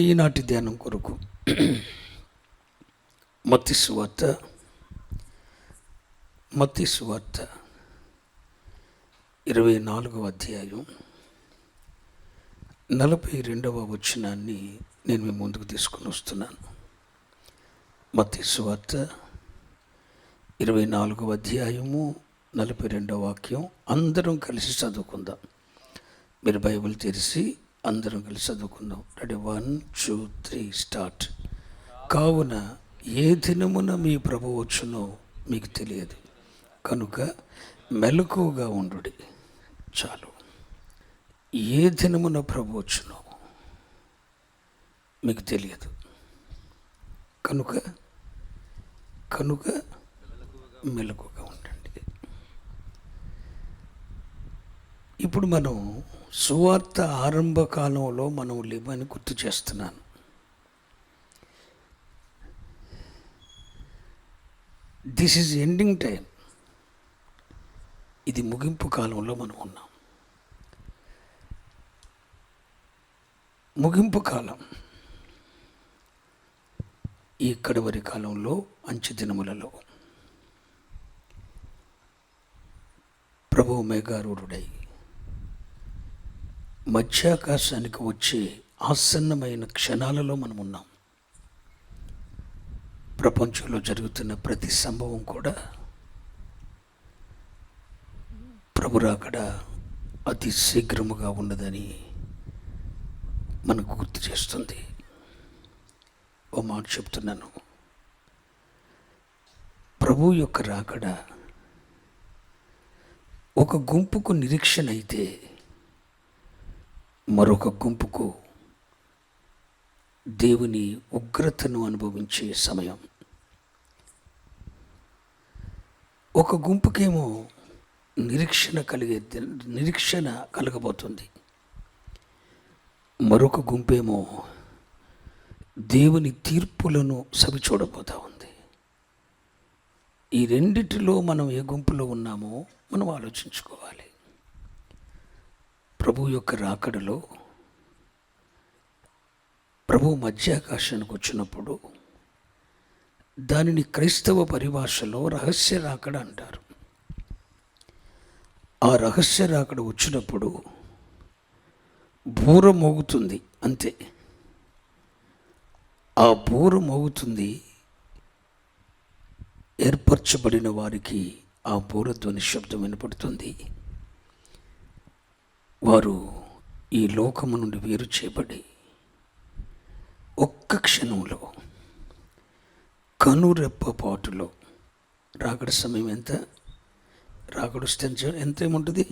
ఈనాటి ధ్యానం కొరకు మత్తయి సువార్త 24వ అధ్యాయం 42వ వచనాన్ని నేను మీ ముందుకు తీసుకొని వస్తున్నాను. మత్తయి సువార్త 24వ అధ్యాయము 42వ వాక్యం. అందరం కలిసి చదువుకుందాం. మీరు బైబిల్ తెరిచి అందరం కలిసి చదువుకుందాం. Ready, 1 2 3 start. కావున ఏ దినమున మీ ప్రభు వచ్చునో మీకు తెలియదు, కనుక మెలకువగా ఉండుడి. చాలు. ఏ దినమున ప్రభు వచ్చునో మీకు తెలియదు, కనుక మెలకువగా ఉండండి. ఇప్పుడు మనం సువార్త ఆరంభ కాలంలో మనం లేమని గుర్తు చేస్తున్నాను. This is ending time. ఇది ముగింపు కాలంలో మనం ఉన్నాం. ముగింపు కాలం, ఈ కడవరి కాలంలో, అంచె దినములలో ప్రభువు మేఘారూఢుడై మధ్యాకాశానికి వచ్చే ఆసన్నమైన క్షణాలలో మనం ఉన్నాం. ప్రపంచంలో జరుగుతున్న ప్రతి సంభవం కూడా ప్రభు రాకడ అతి శీఘ్రముగా ఉన్నదని మనకు గుర్తు చేస్తుంది. ఓ మాట చెప్తున్నాను, ప్రభు యొక్క రాకడ ఒక గుంపుకు నిరీక్షణ అయితే మరొక గుంపుకు దేవుని ఉగ్రతను అనుభవించే సమయం. ఒక గుంపుకేమో నిరీక్షణ కలగబోతుంది, మరొక గుంపేమో దేవుని తీర్పులను సవి చూడబోతూ ఉంది. ఈ రెండిటిలో మనం ఏ గుంపులో ఉన్నామో మనం ఆలోచించుకోవాలి. ప్రభు యొక్క రాకడలో ప్రభు మధ్యాకాశానికి వచ్చినప్పుడు దానిని క్రైస్తవ పరిభాషలో రహస్య రాకడ అంటారు. ఆ రహస్య రాకడ వచ్చినప్పుడు బూర మోగుతుంది, అంతే. ఆ బూర మోగుతుంది, ఏర్పరచబడిన వారికి ఆ బూరధ్వని శబ్దం వినపడుతుంది. వారు ఈ లోకము నుండి వేరు చేయబడి ఒక్క క్షణంలో, కనురెప్పపాటులో, రాకడ సమయం ఎంత, రాకడొస్తే ఎంత ఏముంటుంది,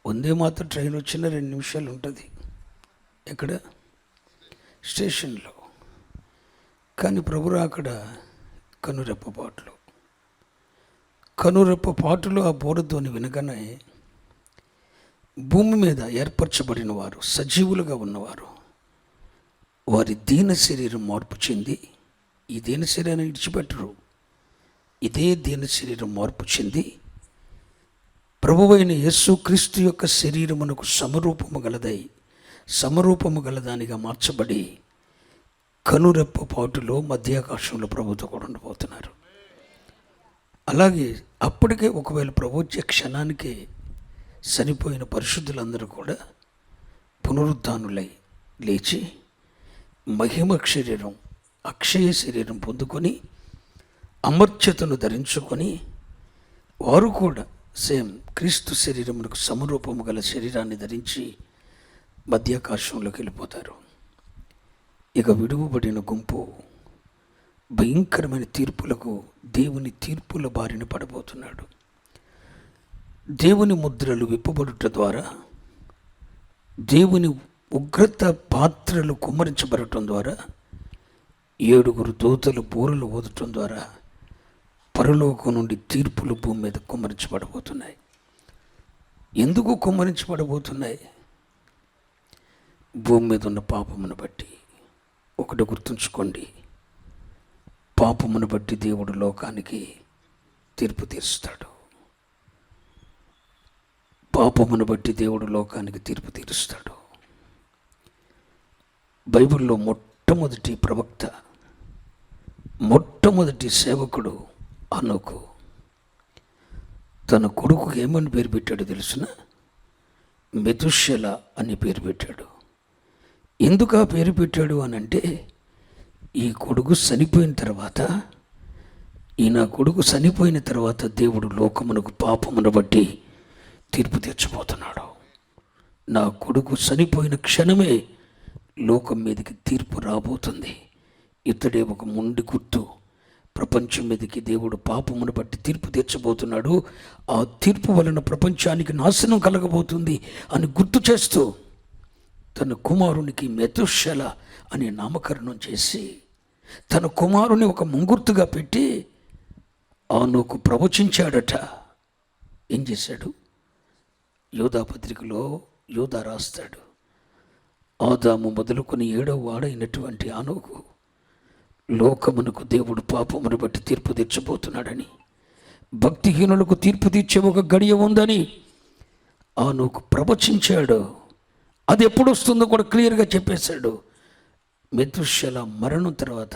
వందే మాత్రం ట్రైన్ వచ్చిన 2 నిమిషాలు ఉంటుంది ఎక్కడ, స్టేషన్లో. కానీ ప్రభు రాకడ కనురెప్పపాటులో ఆ బోరధ్వని వినగానే భూమి మీద ఏర్పరచబడిన వారు, సజీవులుగా ఉన్నవారు, వారి దీన శరీరం మార్పు చెంది, ఈ దీన శరీరాన్ని విడిచిపెట్టరు, ఇదే దీన శరీరం మార్పు చెంది ప్రభువైన యేసుక్రీస్తు యొక్క శరీరమునకు సమరూపము గలదానిగా మార్చబడి కనురెప్పపాటులో మధ్యాకాశంలో ప్రభుతో కూడా ఉండబోతున్నారు. అలాగే అప్పటికే ఒకవేళ ప్రభు వచ్చే క్షణానికే చనిపోయిన పరిశుద్ధులందరూ కూడా పునరుద్ధానులై లేచి మహిమ శరీరం, అక్షయ శరీరం పొందుకొని అమర్త్యతను ధరించుకొని వారు కూడా సేమ్ క్రీస్తు శరీరమునకు సమరూపము గల శరీరాన్ని ధరించి మధ్యాకాశంలోకి వెళ్ళిపోతారు. ఇక విడువబడిన గుంపు భయంకరమైన తీర్పులకు, దేవుని తీర్పుల బారిన పడబోతున్నాడు. దేవుని ముద్రలు విప్పబడుట ద్వారా, దేవుని ఉగ్రత పాత్రలు కుమ్మరించబడటం ద్వారా, 7 దూతలు బూరలు ఊదటం ద్వారా పరలోకం నుండి తీర్పులు భూమి మీద కుమ్మరించబడబోతున్నాయి. ఎందుకు కుమ్మరించబడబోతున్నాయి? భూమి మీద ఉన్న పాపమును బట్టి. ఒకటి గుర్తుంచుకోండి, పాపమును బట్టి దేవుడు లోకానికి తీర్పు తీరుస్తాడు. పాపమును బట్టి దేవుడు లోకానికి తీర్పు తీరుస్తాడు. బైబిల్లో మొట్టమొదటి ప్రవక్త, మొట్టమొదటి సేవకుడు హనోకు. తన కొడుకు ఏమని పేరు పెట్టాడో తెలుసిన? మెతుషెల అని పేరు పెట్టాడు. ఎందుకు ఆ పేరు పెట్టాడు అని అంటే, ఈ కొడుకు చనిపోయిన తర్వాత, నా కొడుకు చనిపోయిన తర్వాత దేవుడు లోకమునకు పాపమును బట్టి తీర్పు తీర్చబోతున్నాడు. నా కొడుకు చనిపోయిన క్షణమే లోకం మీదకి తీర్పు రాబోతుంది. ఇతడే ఒక మొండి గుర్తు. ప్రపంచం మీదకి దేవుడు పాపమును బట్టి తీర్పు తీర్చబోతున్నాడు. ఆ తీర్పు వలన ప్రపంచానికి నాశనం కలగబోతుంది అని గుర్తు చేస్తూ తన కుమారునికి మెతుషెల అనే నామకరణం చేసి, తన కుమారుని ఒక ముంగుర్తుగా పెట్టి హనోకు ప్రవచించాడట. ఏం చేశాడు? యోధా పత్రికలో యోధా రాస్తాడు, ఆదాము మొదలుకొని 7వ వాడైనటువంటి హనోకు లోకమునకు దేవుడు పాపమును బట్టి తీర్పు తీర్చబోతున్నాడని, భక్తిహీనులకు తీర్పు తీర్చే ఒక గడియ ఉందని హనోకు ప్రవచించాడు. అది ఎప్పుడు వస్తుందో కూడా క్లియర్గా చెప్పేశాడు. మెతుషెల మరణం తర్వాత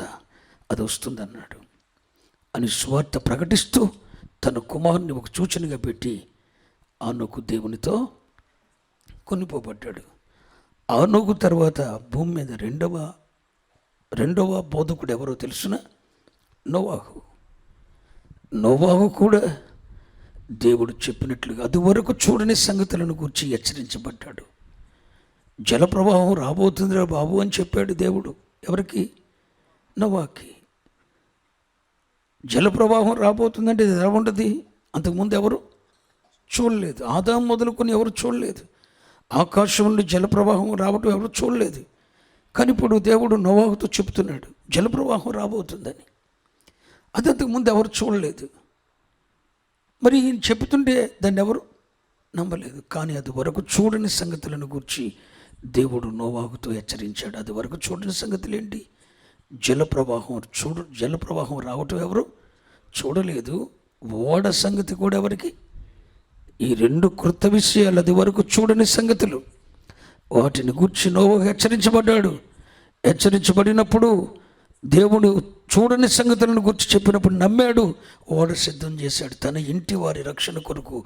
అది వస్తుందన్నాడు అని సువార్త ప్రకటిస్తూ తన కుమారుని ఒక సూచనగా పెట్టి హనోకు దేవునితో కొనిపోబడ్డాడు. హనోకు తర్వాత భూమి మీద రెండవ బోధకుడు ఎవరో తెలుసున? నోవాహు. నోవాహు కూడా దేవుడు చెప్పినట్లుగా అది వరకు చూడని సంగతులను గురించి హెచ్చరించబడ్డాడు. జలప్రవాహం రాబోతుందిరా బాబు అని చెప్పాడు దేవుడు. ఎవరికి? నోవాహుకి. జలప్రవాహం రాబోతుందంటే ఇది ఎలా ఉంటుంది? అంతకుముందు ఎవరు చూడలేదు. ఆదాము మొదలుకొని ఎవరు చూడలేదు. ఆకాశం నుండి జలప్రవాహం రావటం ఎవరు చూడలేదు. కానీ ఇప్పుడు దేవుడు నోవాహుతో చెప్తున్నాడు జలప్రవాహం రాబోతుందని. అది అంతకుముందు ఎవరు చూడలేదు. మరి ఈయన చెబుతుంటే దాన్ని ఎవరు నమ్మలేదు. కానీ అది వరకు చూడని సంగతులను గురించి దేవుడు నోవాహుతో హెచ్చరించాడు. అది వరకు చూడని సంగతులు ఏంటి? జలప్రవాహం రావటం ఎవరు చూడలేదు. ఓడ సంగతి కూడా ఎవరికి? ఈ 2 క్రొత్త విషయాలు అది వరకు చూడని సంగతులు. వాటిని గూర్చి నోవాహు హెచ్చరించబడ్డాడు. హెచ్చరించబడినప్పుడు దేవుడు చూడని సంగతులను గురించి చెప్పినప్పుడు నమ్మాడు. ఓడ సిద్ధం చేశాడు. తన ఇంటి వారి రక్షణ కొరకు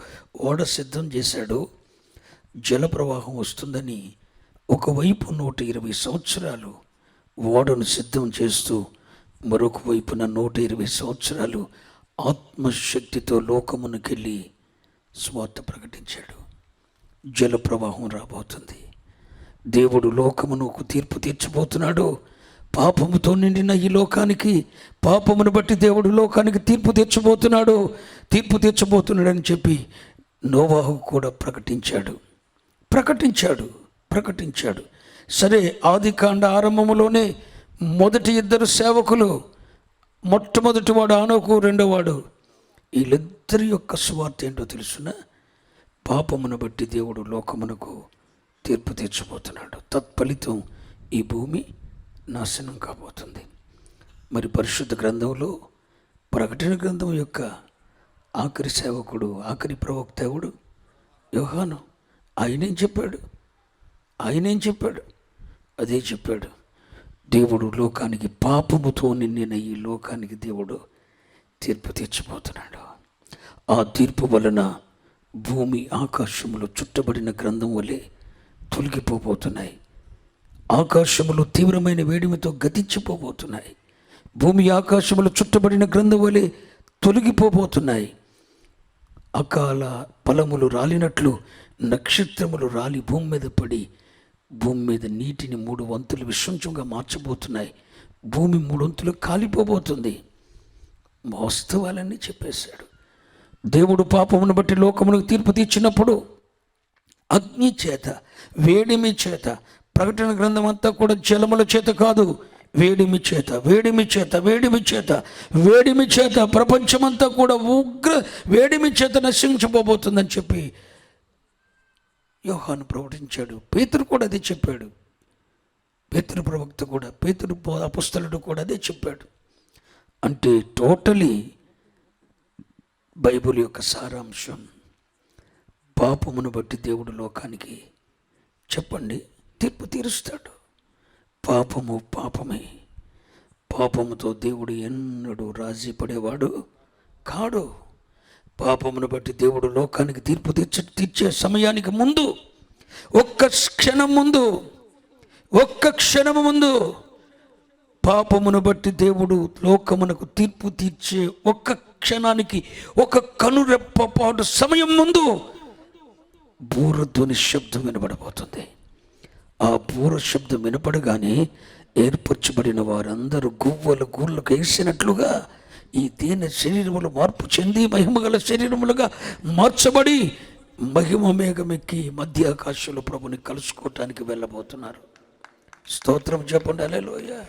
ఓడ సిద్ధం చేశాడు. జలప్రవాహం వస్తుందని ఒకవైపు 120 సంవత్సరాలు ఓడను సిద్ధం చేస్తూ, మరొక వైపున 120 సంవత్సరాలు ఆత్మశక్తితో లోకమునకెళ్ళి స్వార్థ ప్రకటించాడు. జలప్రవాహం రాబోతుంది. దేవుడు లోకమునకు తీర్పు తీర్చబోతున్నాడు. పాపముతో నిండిన ఈ లోకానికి, పాపమును బట్టి దేవుడు లోకానికి తీర్పు తీర్చబోతున్నాడని చెప్పి నోవాహు కూడా ప్రకటించాడు. సరే, ఆదికాండ ఆరంభములోనే మొదటి 2 సేవకులు, మొట్టమొదటి వాడు హనోకు, రెండోవాడు, వీళ్ళిద్దరి యొక్క సువార్త ఏంటో తెలుసున? పాపమును బట్టి దేవుడు లోకమునకు తీర్పు తీర్చబోతున్నాడు. తత్ఫలితం ఈ భూమి నాశనం కాబోతుంది. మరి పరిశుద్ధ గ్రంథంలో ప్రకటన గ్రంథం యొక్క ఆఖరి సేవకుడు, ఆఖరి ప్రవక్త ఎవడు? యోహాను. ఆయనేం చెప్పాడు? అదే చెప్పాడు. దేవుడు లోకానికి, పాపముతో నిండిన ఈ లోకానికి దేవుడు తీర్పు తీర్చబోతున్నాడు. ఆ తీర్పు వలన భూమి ఆకాశములో చుట్టబడిన గ్రంథం వలె తొలగిపోబోతున్నాయి. ఆకాశములు తీవ్రమైన వేడిమితో గతించిపోబోతున్నాయి. భూమి ఆకాశములు చుట్టబడిన గ్రంథం వలె తొలగిపోబోతున్నాయి. అకాల ఫలములు రాలినట్లు నక్షత్రములు రాలి భూమి మీద పడి, భూమి మీద నీటిని 3 వంతులు విశ్వంచంగా మార్చబోతున్నాయి. భూమి 3 వంతులు కాలిపోబోతుంది. వాస్తవాలన్నీ చెప్పేశాడు. దేవుడు పాపమును బట్టి లోకమునకు తీర్పు తీర్చినప్పుడు అగ్ని చేత, వేడిమి చేత, ప్రకటన గ్రంథం అంతా కూడా జలముల చేత కాదు, వేడిమి చేత ప్రపంచమంతా కూడా ఉగ్ర వేడిమి చేత నశించిపోబోతుందని చెప్పి యోహాను ప్రకటించాడు. పేతురు కూడా అదే చెప్పాడు. పేతురు ప్రవక్త కూడా, పేతురు అపొస్తలుడు కూడా అదే చెప్పాడు. అంటే టోటలీ బైబిల్ యొక్క సారాంశం, పాపమును బట్టి దేవుడు లోకానికి చెప్పండి తీర్పు తీరుస్తాడు. పాపము పాపమే. పాపముతో దేవుడు ఎన్నడూ రాజీ పడేవాడు కాడు. పాపమును బట్టి దేవుడు లోకానికి తీర్పు తీర్చే సమయానికి ముందు, ఒక్క క్షణము ముందు పాపమును బట్టి దేవుడు లోకమునకు తీర్పు తీర్చే ఒక్క క్షణానికి, ఒక కనురెప్ప పాటు సమయం ముందు బూరధ్వని శబ్దం వినబడబోతుంది. ఆ బూర శబ్దం వినపడగానే ఏర్పరచబడిన వారందరూ గువ్వలు గూళ్ళకు వేసినట్లుగా ఈ దీన శరీరములు మార్పు చెంది మహిమగల శరీరములుగా మార్చబడి మహిమ మేఘమెక్కి మధ్య ఆకాశంలో ప్రభుని కలుసుకోవటానికి వెళ్ళబోతున్నారు. స్తోత్రం చెప్పండి. హల్లెలూయా.